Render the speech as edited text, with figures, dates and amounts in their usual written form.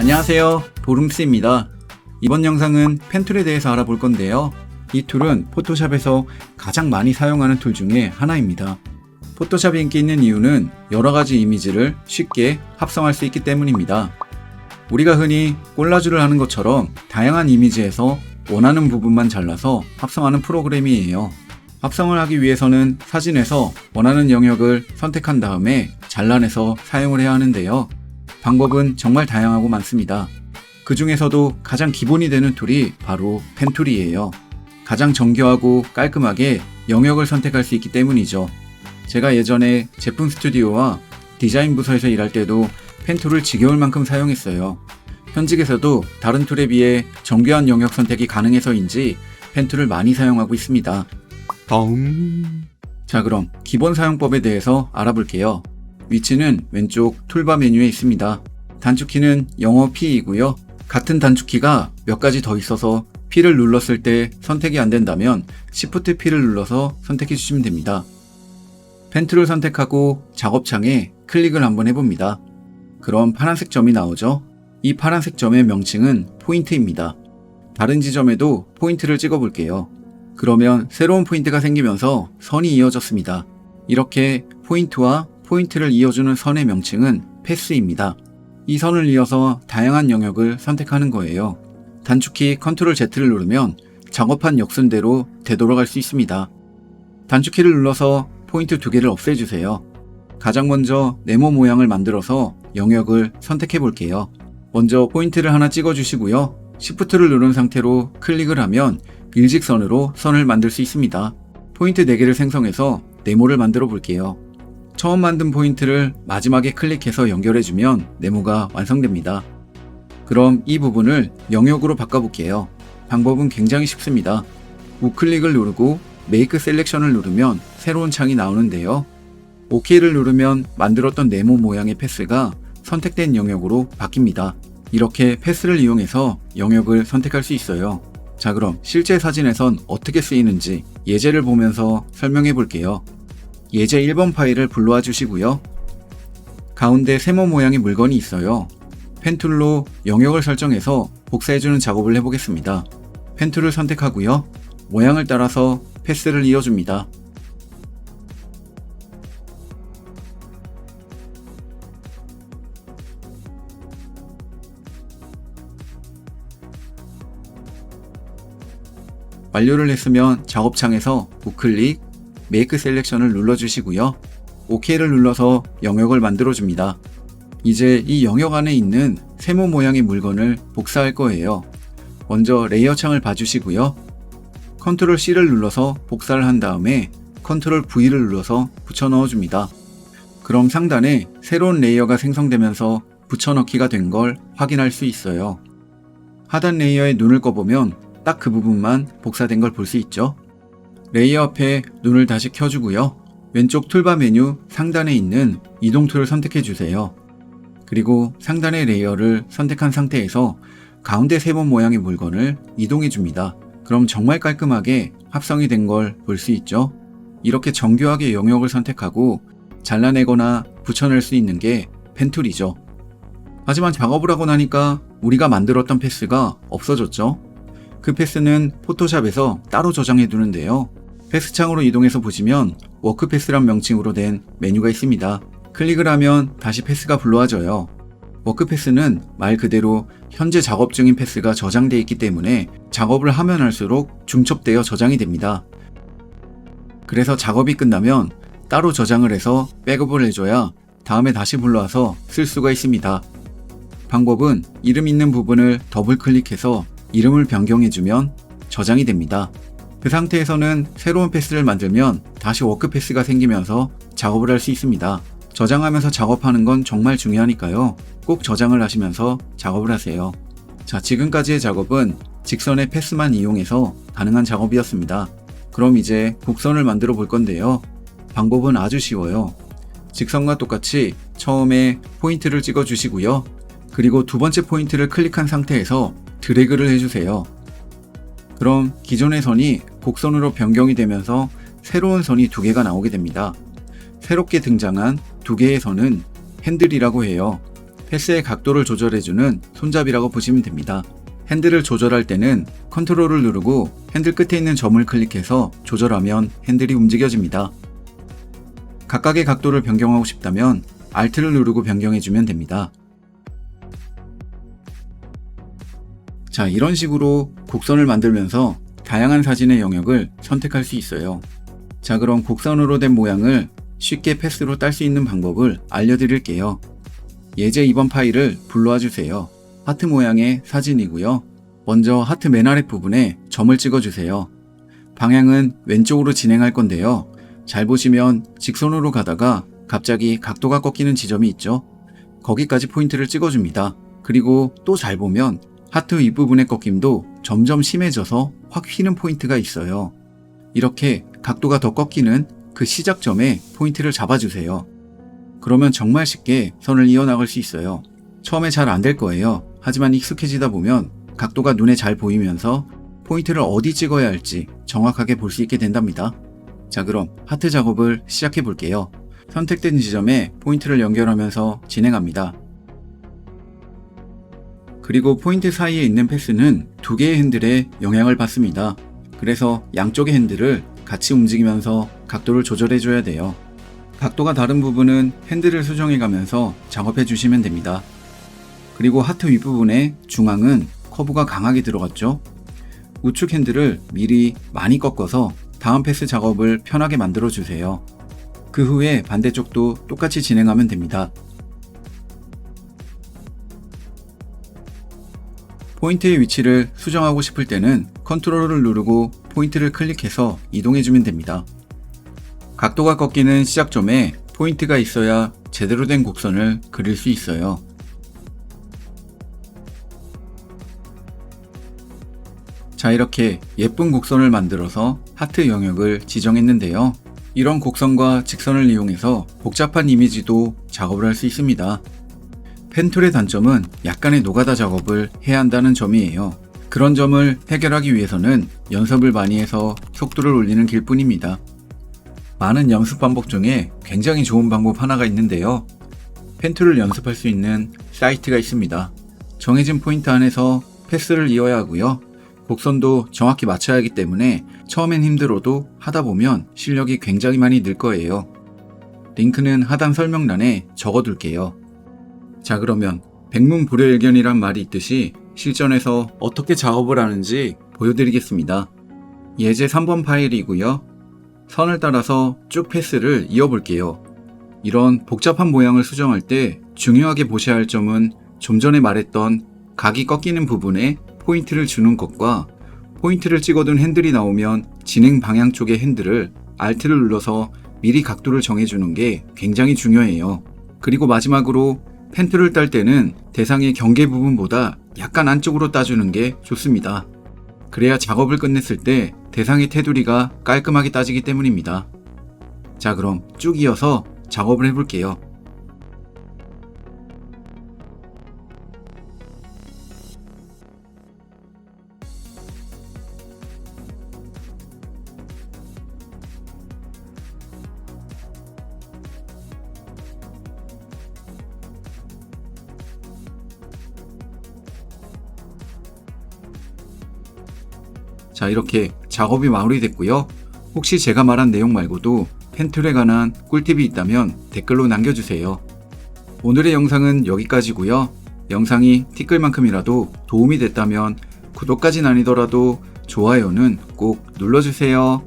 안녕하세요, 도룸스입니다. 이번 영상은 펜툴에 대해서 알아볼 건데요. 이 툴은 포토샵에서 가장 많이 사용하는 툴 중에 하나입니다. 포토샵이 인기 있는 이유는 여러가지 이미지를 쉽게 합성할 수 있기 때문입니다. 우리가 흔히 콜라주를 하는 것처럼 다양한 이미지에서 원하는 부분만 잘라서 합성하는 프로그램이에요. 합성을 하기 위해서는 사진에서 원하는 영역을 선택한 다음에 잘라내서 사용을 해야 하는데요. 방법은 정말 다양하고 많습니다. 그 중에서도 가장 기본이 되는 툴이 바로 펜툴이에요. 가장 정교하고 깔끔하게 영역을 선택할 수 있기 때문이죠. 제가 예전에 제품 스튜디오와 디자인 부서에서 일할 때도 펜툴을 지겨울 만큼 사용했어요. 현직에서도 다른 툴에 비해 정교한 영역 선택이 가능해서인지 펜툴을 많이 사용하고 있습니다. 자, 그럼 기본 사용법에 대해서 알아볼게요. 위치는 왼쪽 툴바 메뉴에 있습니다. 단축키는 영어 P이고요. 같은 단축키가 몇 가지 더 있어서 P를 눌렀을 때 선택이 안 된다면 Shift P를 눌러서 선택해 주시면 됩니다. 펜툴을 선택하고 작업창에 클릭을 한번 해봅니다. 그럼 파란색 점이 나오죠? 이 파란색 점의 명칭은 포인트입니다. 다른 지점에도 포인트를 찍어 볼게요. 그러면 새로운 포인트가 생기면서 선이 이어졌습니다. 이렇게 포인트와 포인트를 이어주는 선의 명칭은 패스입니다. 이 선을 이어서 다양한 영역을 선택하는 거예요. 단축키 Ctrl Z를 누르면 작업한 역순대로 되돌아갈 수 있습니다. 단축키를 눌러서 포인트 2개를 없애주세요. 가장 먼저 네모 모양을 만들어서 영역을 선택해 볼게요. 먼저 포인트를 하나 찍어주시고요. Shift를 누른 상태로 클릭을 하면 일직선으로 선을 만들 수 있습니다. 포인트 4개를 생성해서 네모를 만들어 볼게요. 처음 만든 포인트를 마지막에 클릭해서 연결해주면 네모가 완성됩니다. 그럼 이 부분을 영역으로 바꿔볼게요. 방법은 굉장히 쉽습니다. 우클릭을 누르고 메이크 셀렉션을 누르면 새로운 창이 나오는데요. OK를 누르면 만들었던 네모 모양의 패스가 선택된 영역으로 바뀝니다. 이렇게 패스를 이용해서 영역을 선택할 수 있어요. 자, 그럼 실제 사진에선 어떻게 쓰이는지 예제를 보면서 설명해 볼게요. 예제 1번 파일을 불러와 주시고요. 가운데 세모 모양의 물건이 있어요. 펜툴로 영역을 설정해서 복사해주는 작업을 해보겠습니다. 펜툴을 선택하고요. 모양을 따라서 패스를 이어줍니다. 완료를 했으면 작업창에서 우클릭, 메이크 셀렉션을 눌러주시고요. OK를 눌러서 영역을 만들어줍니다. 이제 이 영역 안에 있는 세모 모양의 물건을 복사할 거예요. 먼저 레이어 창을 봐주시고요. Ctrl C를 눌러서 복사를 한 다음에 Ctrl V를 눌러서 붙여 넣어줍니다. 그럼 상단에 새로운 레이어가 생성되면서 붙여넣기가 된 걸 확인할 수 있어요. 하단 레이어에 눈을 꺼보면 딱 그 부분만 복사된 걸 볼 수 있죠. 레이어 앞에 눈을 다시 켜주고요. 왼쪽 툴바 메뉴 상단에 있는 이동 툴을 선택해 주세요. 그리고 상단의 레이어를 선택한 상태에서 가운데 세모 모양의 물건을 이동해 줍니다. 그럼 정말 깔끔하게 합성이 된 걸 볼 수 있죠. 이렇게 정교하게 영역을 선택하고 잘라내거나 붙여낼 수 있는 게 펜툴이죠. 하지만 작업을 하고 나니까 우리가 만들었던 패스가 없어졌죠. 그 패스는 포토샵에서 따로 저장해 두는데요. 패스 창으로 이동해서 보시면 워크패스란 명칭으로 된 메뉴가 있습니다. 클릭을 하면 다시 패스가 불러와져요. 워크패스는 말 그대로 현재 작업 중인 패스가 저장되어 있기 때문에 작업을 하면 할수록 중첩되어 저장이 됩니다. 그래서 작업이 끝나면 따로 저장을 해서 백업을 해줘야 다음에 다시 불러와서 쓸 수가 있습니다. 방법은 이름 있는 부분을 더블 클릭해서 이름을 변경해주면 저장이 됩니다. 그 상태에서는 새로운 패스를 만들면 다시 워크패스가 생기면서 작업을 할 수 있습니다. 저장하면서 작업하는 건 정말 중요하니까요. 꼭 저장을 하시면서 작업을 하세요. 자, 지금까지의 작업은 직선의 패스만 이용해서 가능한 작업이었습니다. 그럼 이제 곡선을 만들어 볼 건데요. 방법은 아주 쉬워요. 직선과 똑같이 처음에 포인트를 찍어 주시고요. 그리고 두 번째 포인트를 클릭한 상태에서 드래그를 해주세요. 그럼 기존의 선이 곡선으로 변경이 되면서 새로운 선이 2개가 나오게 됩니다. 새롭게 등장한 2개의 선은 핸들이라고 해요. 패스의 각도를 조절해주는 손잡이라고 보시면 됩니다. 핸들을 조절할 때는 컨트롤을 누르고 핸들 끝에 있는 점을 클릭해서 조절하면 핸들이 움직여집니다. 각각의 각도를 변경하고 싶다면 Alt를 누르고 변경해주면 됩니다. 자, 이런 식으로 곡선을 만들면서 다양한 사진의 영역을 선택할 수 있어요. 자, 그럼 곡선으로 된 모양을 쉽게 패스로 딸 수 있는 방법을 알려드릴게요. 예제 2번 파일을 불러와 주세요. 하트 모양의 사진이고요. 먼저 하트 맨 아랫 부분에 점을 찍어주세요. 방향은 왼쪽으로 진행할 건데요. 잘 보시면 직선으로 가다가 갑자기 각도가 꺾이는 지점이 있죠. 거기까지 포인트를 찍어줍니다. 그리고 또 잘 보면 하트 윗부분의 꺾임도 점점 심해져서 확 휘는 포인트가 있어요. 이렇게 각도가 더 꺾이는 그 시작점에 포인트를 잡아주세요. 그러면 정말 쉽게 선을 이어나갈 수 있어요. 처음에 잘 안 될 거예요. 하지만 익숙해지다 보면 각도가 눈에 잘 보이면서 포인트를 어디 찍어야 할지 정확하게 볼 수 있게 된답니다. 자, 그럼 하트 작업을 시작해 볼게요. 선택된 지점에 포인트를 연결하면서 진행합니다. 그리고 포인트 사이에 있는 패스는 두 개의 핸들에 영향을 받습니다. 그래서 양쪽의 핸들을 같이 움직이면서 각도를 조절해 줘야 돼요. 각도가 다른 부분은 핸들을 수정해 가면서 작업해 주시면 됩니다. 그리고 하트 윗부분의 중앙은 커브가 강하게 들어갔죠. 우측 핸들을 미리 많이 꺾어서 다음 패스 작업을 편하게 만들어 주세요. 그 후에 반대쪽도 똑같이 진행하면 됩니다. 포인트의 위치를 수정하고 싶을 때는 컨트롤을 누르고 포인트를 클릭해서 이동해주면 됩니다. 각도가 꺾이는 시작점에 포인트가 있어야 제대로 된 곡선을 그릴 수 있어요. 자, 이렇게 예쁜 곡선을 만들어서 하트 영역을 지정했는데요. 이런 곡선과 직선을 이용해서 복잡한 이미지도 작업을 할 수 있습니다. 펜툴의 단점은 약간의 노가다 작업을 해야 한다는 점이에요. 그런 점을 해결하기 위해서는 연습을 많이 해서 속도를 올리는 길뿐입니다. 많은 연습 방법 중에 굉장히 좋은 방법 하나가 있는데요. 펜툴을 연습할 수 있는 사이트가 있습니다. 정해진 포인트 안에서 패스를 이어야 하고요. 곡선도 정확히 맞춰야 하기 때문에 처음엔 힘들어도 하다 보면 실력이 굉장히 많이 늘 거예요. 링크는 하단 설명란에 적어둘게요. 자, 그러면 백문불여일견이란 말이 있듯이 실전에서 어떻게 작업을 하는지 보여드리겠습니다. 예제 3번 파일이고요. 선을 따라서 쭉 패스를 이어볼게요. 이런 복잡한 모양을 수정할 때 중요하게 보셔야 할 점은 좀 전에 말했던 각이 꺾이는 부분에 포인트를 주는 것과 포인트를 찍어둔 핸들이 나오면 진행 방향 쪽의 핸들을 Alt를 눌러서 미리 각도를 정해주는 게 굉장히 중요해요. 그리고 마지막으로 펜툴을 딸 때는 대상의 경계 부분보다 약간 안쪽으로 따주는 게 좋습니다. 그래야 작업을 끝냈을 때 대상의 테두리가 깔끔하게 따지기 때문입니다. 자, 그럼 쭉 이어서 작업을 해볼게요. 자, 이렇게 작업이 마무리됐고요. 혹시 제가 말한 내용 말고도 펜툴에 관한 꿀팁이 있다면 댓글로 남겨주세요. 오늘의 영상은 여기까지고요. 영상이 티끌만큼이라도 도움이 됐다면 구독까진 아니더라도 좋아요는 꼭 눌러주세요.